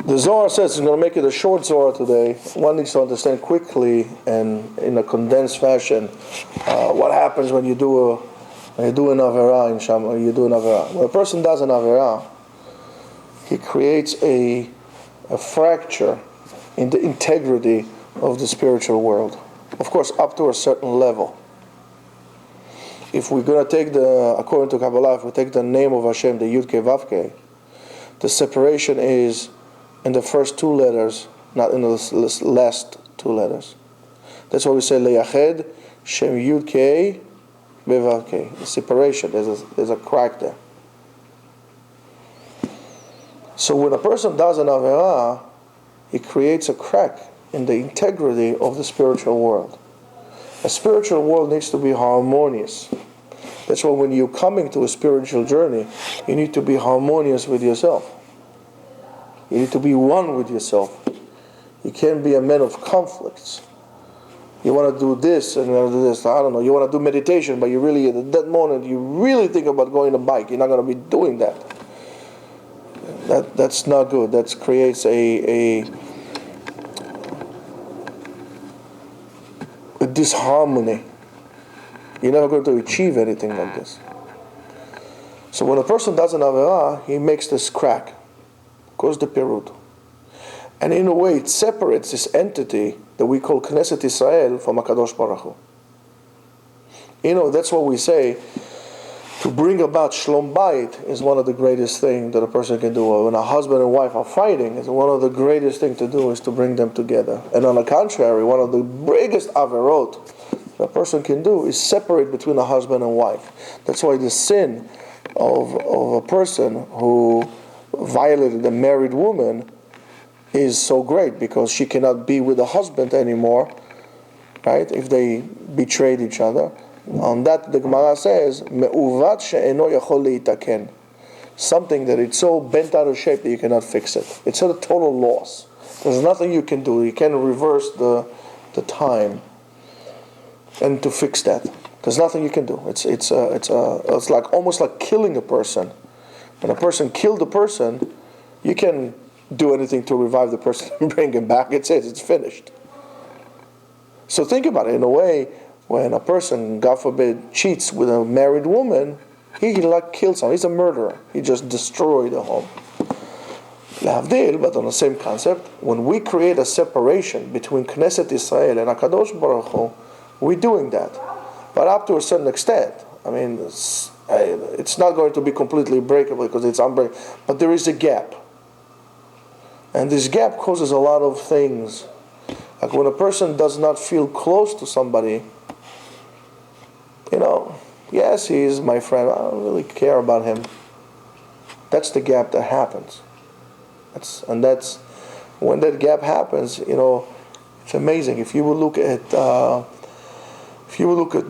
The Zohar says, it's going to make it a short Zohar today. One needs to understand quickly and in a condensed fashion what happens when you do an Averah in Shama. You do an Averah. When a person does an Averah, he creates a fracture in the integrity of the spiritual world. Of course, up to a certain level. If we're going to take according to Kabbalah, if we take the name of Hashem, the Yud Kei Vav Kei, the separation is in the first two letters, not in the last two letters. That's why we say Leyached Shem Yud Kei Vav Kei. The separation, there's a crack there. So when a person does an Averah, he creates a crack in the integrity of the spiritual world. A spiritual world needs to be harmonious. That's why when you're coming to a spiritual journey, you need to be harmonious with yourself. You need to be one with yourself. You can't be a man of conflicts. You want to do this and you want to do this. I don't know. You want to do meditation, but you really, at that moment, you really think about going on a bike. You're not going to be doing that. That's not good. That creates a disharmony. You're never going to achieve anything like this. So when a person does an Averah, he makes this crack. Goes the Perut. And in a way, it separates this entity that we call Knesset Israel from HaKadosh Baruch Hu. You know, that's what we say. To bring about Shlom Bayit is one of the greatest things that a person can do. When a husband and wife are fighting, it's one of the greatest things to do is to bring them together. And on the contrary, one of the biggest averot a person can do is separate between a husband and wife. That's why the sin of a person who violated a married woman is so great, because she cannot be with the husband anymore, right? If they betrayed each other. On that, the Gemara says, "Me'uvat she'eno yachol leitaken," something that it's so bent out of shape that you cannot fix it. It's a total loss. There's nothing you can do. You can't reverse the time and to fix that. There's nothing you can do. It's like almost like killing a person. When a person killed a person, you can do anything to revive the person and bring him back. It says it's finished. So think about it. In a way, when a person, God forbid, cheats with a married woman, he like kills someone. He's a murderer. He just destroyed the home. L'havdil, but on the same concept, when we create a separation between Knesset Israel and HaKadosh Baruch Hu, we're doing that. But up to a certain extent. I mean, it's not going to be completely breakable because it's unbreakable. But there is a gap. And this gap causes a lot of things. Like when a person does not feel close to somebody, you know, yes, he is my friend, I don't really care about him. That's the gap that happens. That's when that gap happens, you know, it's amazing. If you will look at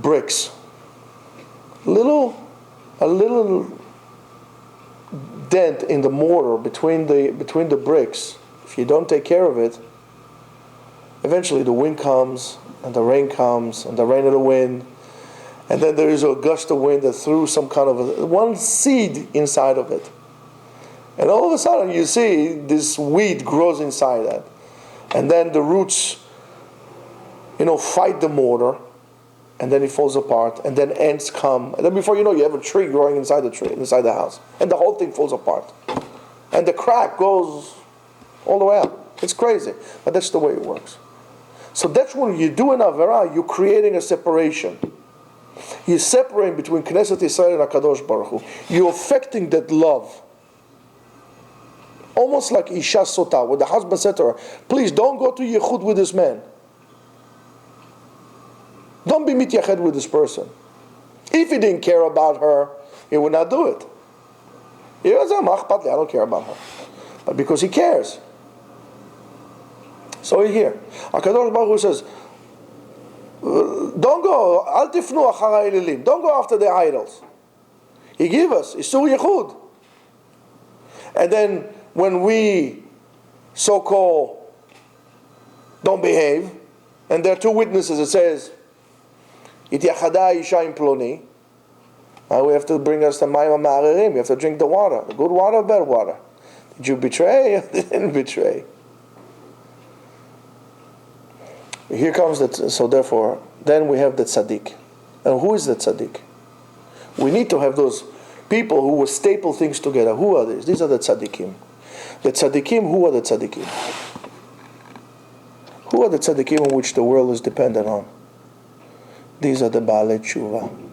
bricks, a little dent in the mortar between the bricks, if you don't take care of it, eventually the wind comes and the rain comes and the rain and the wind, and then there is a gust of wind that threw some kind of one seed inside of it, and all of a sudden you see this weed grows inside that, and then the roots, you know, fight the mortar, and then it falls apart, and then ants come, and then before you know, you have a tree growing inside the house, and the whole thing falls apart, and the crack goes all the way up. It's crazy, but that's the way it works. So that's when you do an Averah, you're creating a separation. You're separating between Knesset Yisrael and HaKadosh Baruch Hu. You're affecting that love. Almost like Isha Sota, where the husband said to her, please don't go to Yichud with this man. Don't be mityached with this person. If he didn't care about her, he would not do it. He was I don't care about her. But because he cares. So here, HaKadosh Baruch Hu says, don't go, al tifnu achar ha'elilim. Don't go after the idols. He gave us Isur Yichud. And then when we so-called don't behave, and there are two witnesses, it says, Ityachada isha im ploni. We have to bring us the mayim ma'arerim. We have to drink the water, the good water, bad water. Did you betray or didn't betray? Here comes that. So therefore, then we have the tzaddik. And who is the tzaddik? We need to have those people who will staple things together. Who are these? These are the tzaddikim. The tzaddikim, who are the tzaddikim? Who are the tzaddikim on which the world is dependent on? These are the Baal Teshuva.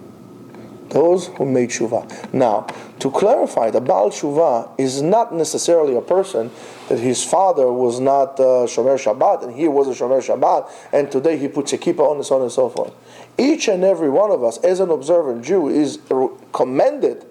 Those who made Teshuva. Now, to clarify, the Baal Teshuva is not necessarily a person that his father was not Shomer Shabbat and he was a Shomer Shabbat and today he puts a kippah on and so on and so forth. Each and every one of us as an observant Jew is commended.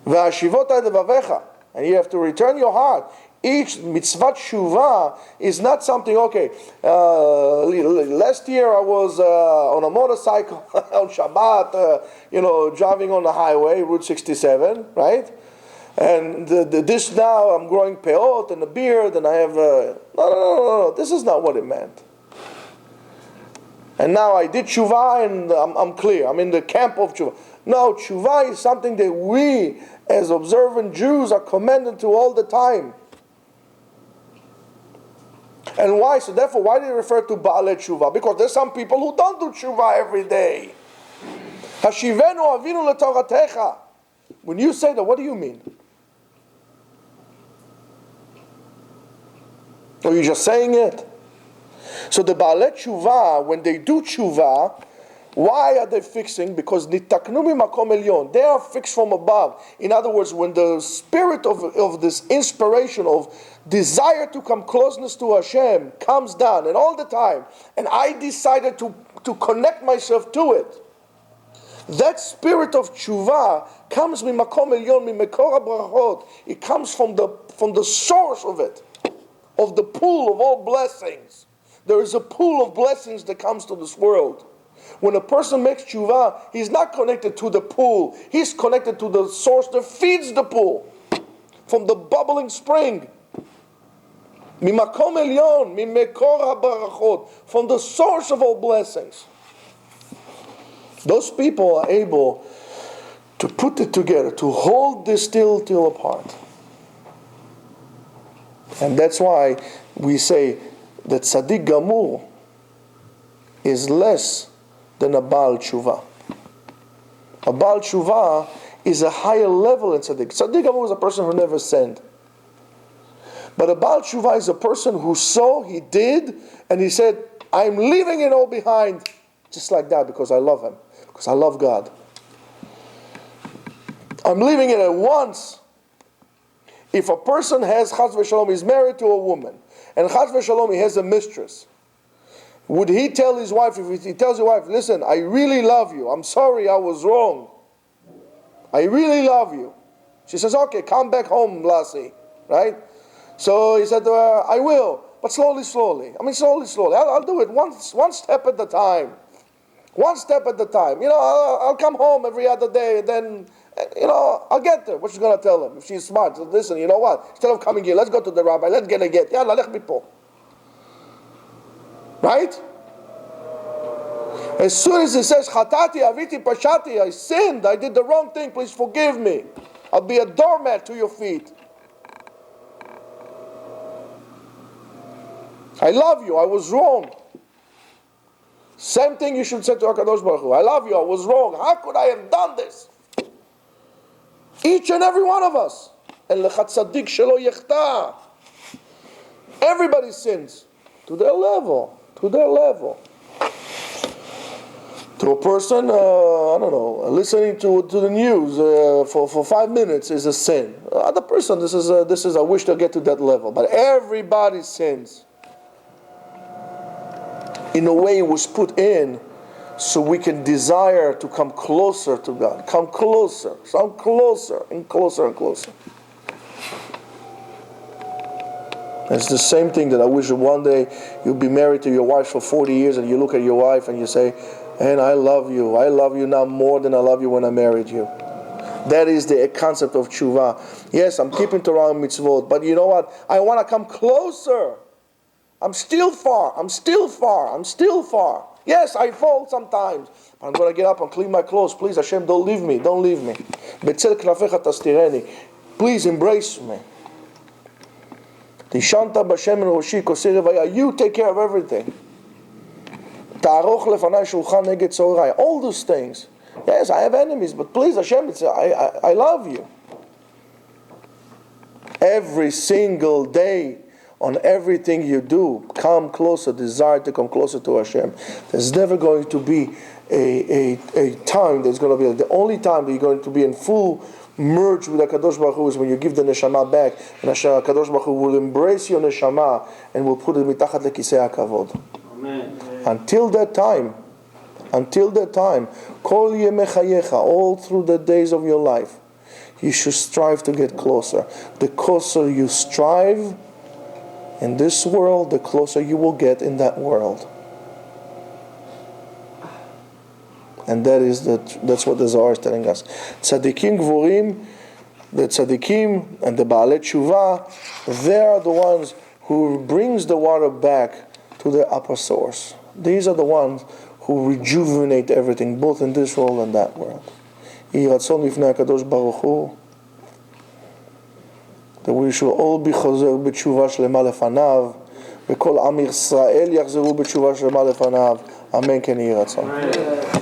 And you have to return your heart. Each mitzvah tshuva is not something, okay, last year I was on a motorcycle on Shabbat, driving on the highway, Route 67, right? And this now, I'm growing peot and a beard and I have, no, this is not what it meant. And now I did tshuva and I'm clear, I'm in the camp of tshuva. No, tshuva is something that we as observant Jews are commended to all the time. And why? So therefore, why do you refer to Baal Teshuva? Because there's some people who don't do tshuva every day. Hashivenu avinu letoratecha. When you say that, what do you mean? Or are you just saying it? So the Baal Teshuva, when they do tshuva, why are they fixing? Because nitaknu mimakom elyon. They are fixed from above. In other words, when the spirit of this inspiration of desire to come closeness to Hashem comes down, and all the time, and I decided to connect myself to it, that spirit of tshuva comes mimakom elyon, mimekor habrachot. It comes from the source of it, of the pool of all blessings. There is a pool of blessings that comes to this world. When a person makes tshuva, he's not connected to the pool. He's connected to the source that feeds the pool. From the bubbling spring. Mimakom elyon, mimekor habarachot. From the source of all blessings. Those people are able to put it together, to hold this till apart. And that's why we say that tzaddik gamur is less than a Baal Teshuva. A Baal Teshuva is a higher level in tzaddik. Tzaddik gamur is a person who never sinned. But a Baal Teshuva is a person who saw, he did, and he said, I'm leaving it all behind. Just like that, because I love him. Because I love God. I'm leaving it at once. If a person has, chas v'shalom, is married to a woman, and chas v'shalom, he has a mistress, would he tell his wife, if he tells his wife, listen, I really love you, I'm sorry I was wrong, I really love you. She says, okay, come back home, Lassie, right? So he said, I will, but slowly. I'll do it one step at a time. One step at a time. I'll come home every other day, and then, I'll get there. What's she going to tell him? If she's smart, so listen, you know what? Instead of coming here, let's go to the rabbi, let's get a get. Yalla, lech mipo. Right? As soon as he says, Chatati, Aviti, Pashati, I sinned, I did the wrong thing, please forgive me. I'll be a doormat to your feet. I love you, I was wrong. Same thing you should say to HaKadosh Baruch Hu. I love you, I was wrong. How could I have done this? Each and every one of us. And lechat tzaddik shelo yechta. Everybody sins. To their level. To a person, listening to the news for 5 minutes is a sin. Other person, this is I wish to get to that level. But everybody sins. In a way it was put in so we can desire to come closer to God. Come closer and closer. It's the same thing that I wish that one day you'll be married to your wife for 40 years and you look at your wife and you say, and I love you now more than I love you when I married you. That is the concept of tshuva. Yes, I'm keeping Torah and mitzvot, but you know what? I want to come closer. I'm still far. Yes, I fall sometimes. But I'm going to get up and clean my clothes. Please, Hashem, don't leave me. Betzel knafecha tastireni. Please embrace me. Tishanta b'Hashem roshi kosei revaya. You take care of everything. Ta'aroch lefanai shulchan neged tzorai. All those things. Yes, I have enemies, but please, Hashem, I love you. Every single day, on everything you do, come closer, desire to come closer to Hashem. There's never going to be a time that's going to be the only time that you're going to be in full merge with HaKadosh Baruch Hu is when you give the neshama back, and HaKadosh Baruch Hu will embrace your neshama and will put it mitachat lekisei hakavod. Amen. Until that time, kol yemei chayecha, all through the days of your life, you should strive to get closer. The closer you strive in this world, the closer you will get in that world. And that's what the Zohar is telling us. Tzadikim gvurim, the tzadikim and the Baal Teshuva, they are the ones who brings the water back to the upper source. These are the ones who rejuvenate everything, both in this world and that world. Yeh ratzon lifnei HaKadosh Baruch Hu, that we should all be chozer b'tshuva shlema lefanav, v'kol am Yisrael yachzeru b'tshuva shlema lefanav. Amen. Ken yeh ratzon.